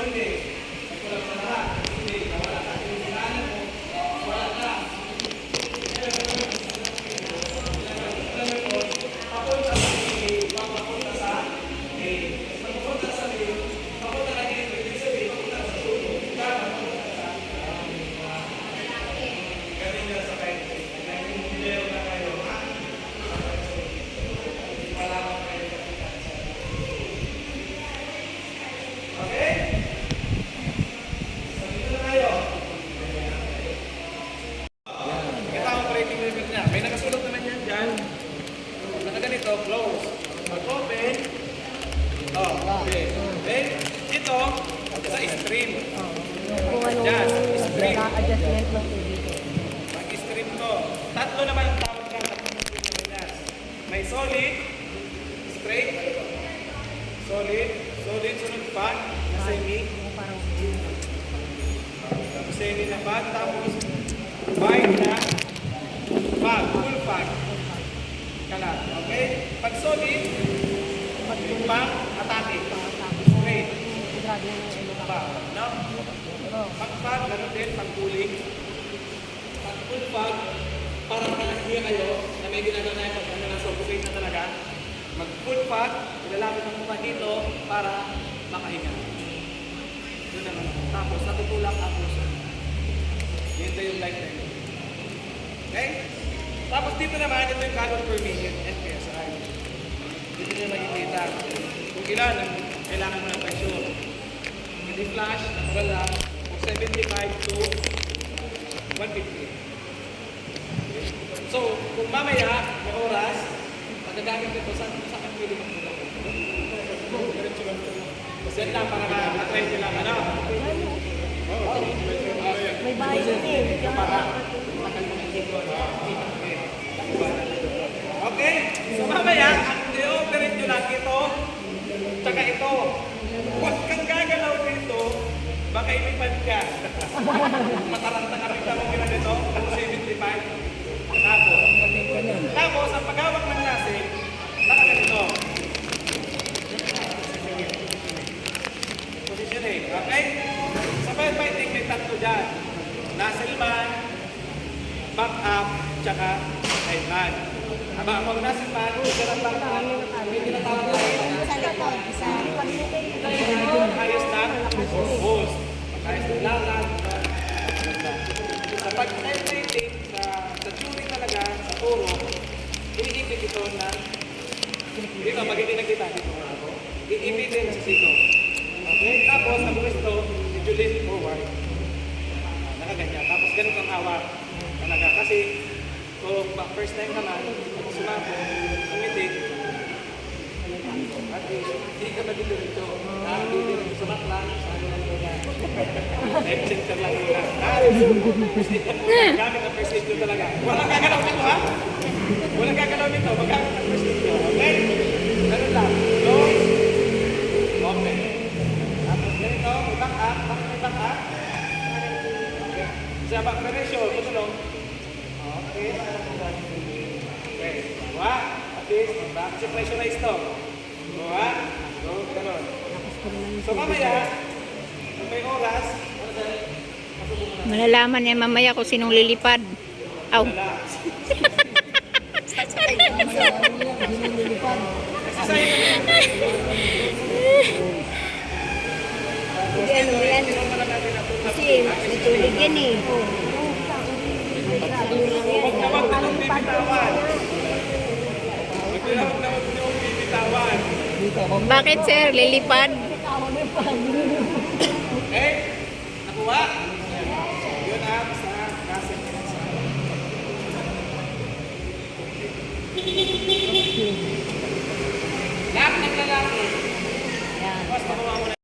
hindi? Kulang sa lahat. Hindi, nawala ka. Yung sinanan mo, wala ka. Papunta sa A, papunta sa A. Papunta sa B, papunta na dito. Ibig sabihin, papunta sa sulong. Para papunta sa galing na sa kayo. Nag-engineer na kayo, ha? Wala ka kayo kapitan sa okay? So, dito na kayo. Kita ang operating limit niya. May nakasulat naman yan dyan. Nakaganito, close. Mag-open. Oh, okay. Okay? Ito, sa stream. Kung ano Dyan, stream. adjustment mo dito. Mag-stream to. Tatlo naman ang tawag ka. Tatlong stream naman yan. May solid, straight, solid, sunod pa, na semi, Parang semi na pad, tapos wide na pad, full pad. Kalat, okay? Pag solid, pag atake, straight, grabe yung ano pa, no? Pag pad, gano'n din, pag cooling. Pag full pad, para makalahiya kayo na may ginagawa na yung pag ano na suffocate na talaga. Mag full pad, ilalapit ang mukha dito para makahinga. Doon naman. Tapos natutulak ang puso. Yun na yung lifetime. Okay? Tapos dito naman, ito yung gallon per minute, NPSI. Dito nyo makikita kung ilan ang kailangan mo ng pressure. Hindi flash, natural lang, 75 to 150. So, kung mamaya, may oras, magagamit ito, saan ka pwede magtulak? Yan lang, para ma-try nyo lang, ano? may bahay din eh. Para okay? So mamaya, ang i-operate nyo lang ito, tsaka ito. Huwag kang gagalaw dito, baka ilipad ka. Mataranta ka rin mo ginanito, ako 75. Tapos, ang paghawak ng nasin, nakaganito. Positioning, okay? Sa firefighting, may tatlo dyan. Nozzle man, back up, tsaka side man. Aba, ang nozzle man, sarap back up, may tinatawag tayo. Ayos na, hose. Ayos na lalat. Sa pag-firefighting, sa tuning talaga, sa turo, iniipit ito na dito, pag hindi nakita dito. Iipitin sa sito. Okay? Tapos, ang gusto, i-julin forward. Nakaganyan. Tapos, ganun ang hawak. Talaga. Kasi, kung first time naman, sumako, umitik, at hindi ka madito dito. Hindi din sumak lang. Life center lang nila. Gamit ang first aid nyo talaga. Walang gagalaw dito, ha? Walang gagalaw dito. Magamit ang first aid nyo. Okay? Ganun lang. Close. Open. Tapos ganito, may back up. Bakit may back up? Okay. Sa back pressure, tutulong. Okay. Okay. Buwa. At least, back. Kasi pressurize to. Buwa. Go. Ganun. So mamaya, kung may oras, ano sa'yo? Malalaman niya mamaya kung sinong lilipad. Aw. Hindi ano yan. Kasi may tubig yan eh. Huwag na huwag na huwag bibitawan. Huwag na huwag bibitawan. Bakit sir? Lilipad? Okay? Nakuha? Yun ang sa kasin. Lahat ng lalaki. Yan. Tapos makuha mo na.